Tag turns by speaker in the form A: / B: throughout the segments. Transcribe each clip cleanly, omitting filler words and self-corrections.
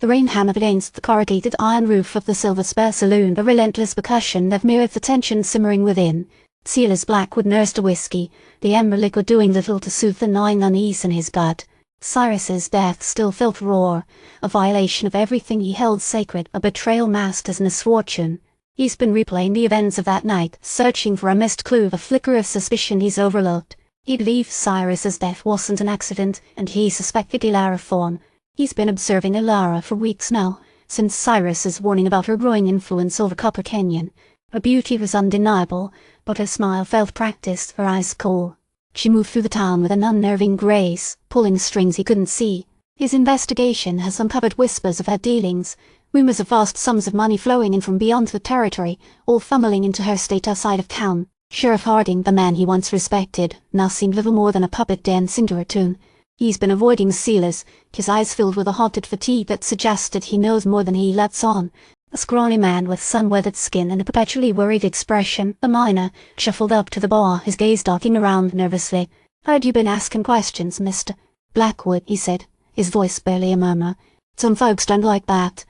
A: The rain hammered against the corrugated iron roof of the Silver Spur saloon, a relentless percussion that mirrored the tension simmering within. Silas Blackwood nursed a whiskey, the ember liquid doing little to soothe the gnawing unease in his gut. Cyrus's death still felt raw, a violation of everything he held sacred, a betrayal masked as misfortune. He's been replaying the events of that night, searching for a missed clue, a flicker of suspicion he's overlooked. He believed Cyrus's death wasn't an accident, and he suspected Elara Thorne. He's been observing Elara for weeks now, since Cyrus's warning about her growing influence over Copper Canyon. Her beauty was undeniable, but her smile felt practiced, her eyes cool. She moved through the town with an unnerving grace, pulling strings he couldn't see. His investigation has uncovered whispers of her dealings, rumors of vast sums of money flowing in from beyond the territory, all funneling into her state outside of town. Sheriff Harding, the man he once respected, now seemed little more than a puppet dancing to her tune. He's been avoiding Silas, his eyes filled with a haunted fatigue that suggested he knows more than he lets on. A scrawny man with sun-weathered skin and a perpetually worried expression, the miner, shuffled up to the bar, his gaze darting around nervously. "Heard you been asking questions, Mr. Blackwood," he said, his voice barely a murmur. "Some folks don't like that."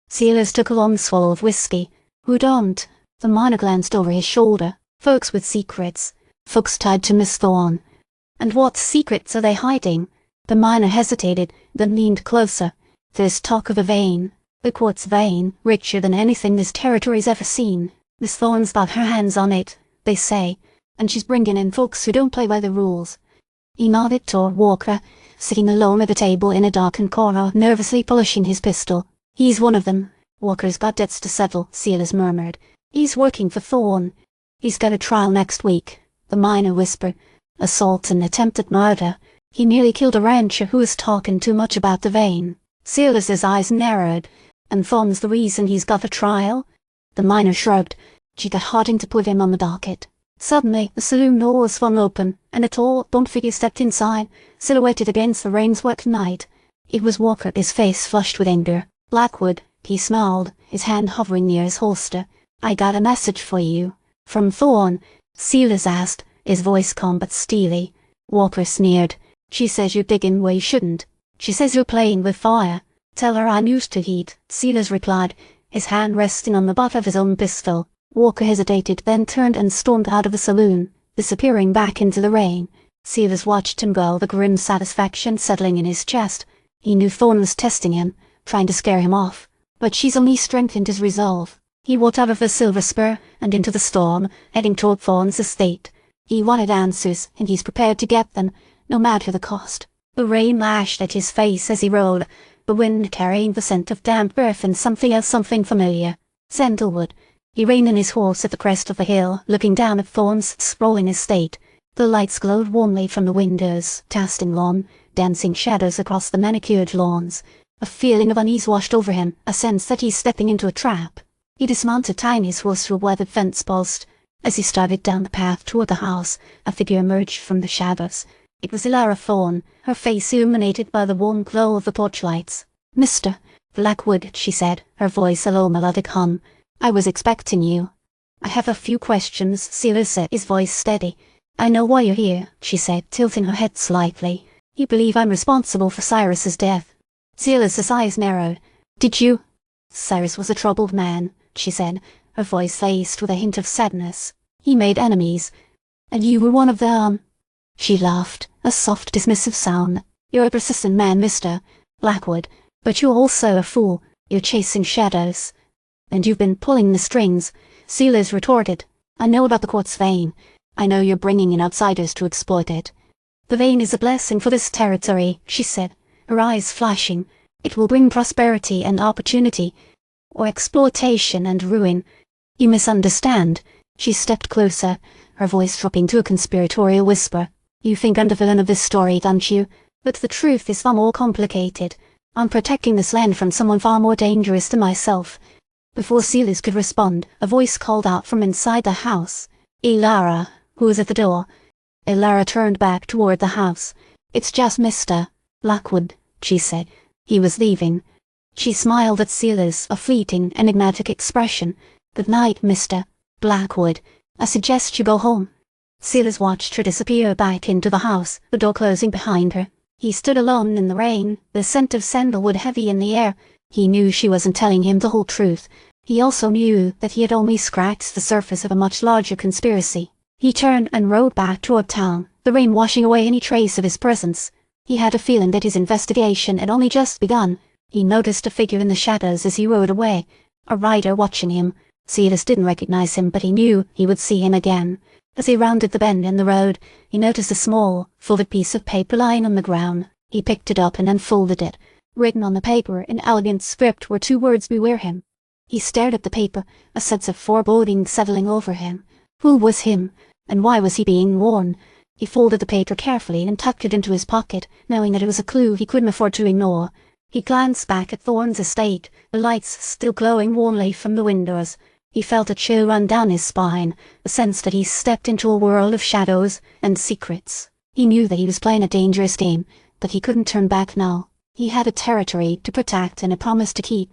A: Silas took a long swallow of whiskey. "Who don't?" The miner glanced over his shoulder. "Folks with secrets. Folks tied to Miss Thorne." "And what secrets are they hiding?" The miner hesitated, then leaned closer. "There's talk of a vein. The quartz vein, richer than anything this territory's ever seen. Miss Thorne's got her hands on it, they say, and she's bringing in folks who don't play by the rules." He nodded toward Walker, sitting alone at a table in a darkened corner, nervously polishing his pistol. "He's one of them. Walker's got debts to settle," Silas murmured. "He's working for Thorne. He's got a trial next week," the miner whispered. "Assault and attempted murder. He nearly killed a rancher who was talking too much about the vein." Silas's eyes narrowed. "And Thorne's the reason he's got a trial?" The miner shrugged. "She got Harding to put him on the docket." Suddenly, the saloon door swung open, and a tall, gaunt figure stepped inside, silhouetted against the rain-swept night. It was Walker, his face flushed with anger. "Blackwood," he smiled, his hand hovering near his holster. "I got a message for you." "From Thorne?" Silas asked, his voice calm but steely. Walker sneered. "She says you're digging where you shouldn't. She says you're playing with fire." "Tell her I'm used to heat," Silas replied, his hand resting on the butt of his own pistol. Walker hesitated, then turned and stormed out of the saloon, disappearing back into the rain. Silas watched him go, the grim satisfaction settling in his chest. He knew Thorne was testing him, trying to scare him off, but she's only strengthened his resolve. He walked out of the Silver Spur and into the storm, heading toward Thorne's estate. He wanted answers, and he's prepared to get them, no matter the cost. The rain lashed at his face as he rode, the wind carrying the scent of damp earth and something else, something familiar. Sandalwood. He reined in his horse at the crest of the hill, looking down at Thorne's sprawling estate. The lights glowed warmly from the windows, casting long, dancing shadows across the manicured lawns. A feeling of unease washed over him, a sense that he's stepping into a trap. He dismounted, tying his horse to a weathered fence post. As he started down the path toward the house, a figure emerged from the shadows. It was Elara Thorne, her face illuminated by the warm glow of the porch lights. "Mr. Blackwood," she said, her voice a low melodic hum. "I was expecting you." "I have a few questions," Silas said, his voice steady. "I know why you're here," she said, tilting her head slightly. "You believe I'm responsible for Cyrus's death." Silas's eyes narrowed. "Did you—" "Cyrus was a troubled man," she said, her voice laced with a hint of sadness. "He made enemies. And you were one of them." She laughed, a soft, dismissive sound. "You're a persistent man, Mr. Blackwood, but you're also a fool. You're chasing shadows." "And you've been pulling the strings," Silas retorted. "I know about the quartz vein. I know you're bringing in outsiders to exploit it." "The vein is a blessing for this territory," she said, her eyes flashing. "It will bring prosperity and opportunity, or exploitation and ruin. You misunderstand." She stepped closer, her voice dropping to a conspiratorial whisper. "You think I'm the villain of this story, don't you? But the truth is far more complicated. I'm protecting this land from someone far more dangerous than myself." Before Silas could respond, a voice called out from inside the house. "Elara," who was at the door. Elara turned back toward the house. "It's just Mr. Blackwood," she said. "He was leaving." She smiled at Silas, a fleeting, enigmatic expression. "Good night, Mr. Blackwood. I suggest you go home." Silas watched her disappear back into the house, the door closing behind her. He stood alone in the rain, the scent of sandalwood heavy in the air. He knew she wasn't telling him the whole truth. He also knew that he had only scratched the surface of a much larger conspiracy. He turned and rode back toward town, the rain washing away any trace of his presence. He had a feeling that his investigation had only just begun. He noticed a figure in the shadows as he rode away, a rider watching him. Silas didn't recognize him, but he knew he would see him again. As he rounded the bend in the road, he noticed a small, folded piece of paper lying on the ground. He picked it up and unfolded it. Written on the paper in elegant script were 2 words: beware him. He stared at the paper, a sense of foreboding settling over him. Who was him, and why was he being warned? He folded the paper carefully and tucked it into his pocket, knowing that it was a clue he couldn't afford to ignore. He glanced back at Thorne's estate, the lights still glowing warmly from the windows. He felt a chill run down his spine, a sense that he stepped into a world of shadows and secrets. He knew that he was playing a dangerous game, but he couldn't turn back now. He had a territory to protect and a promise to keep.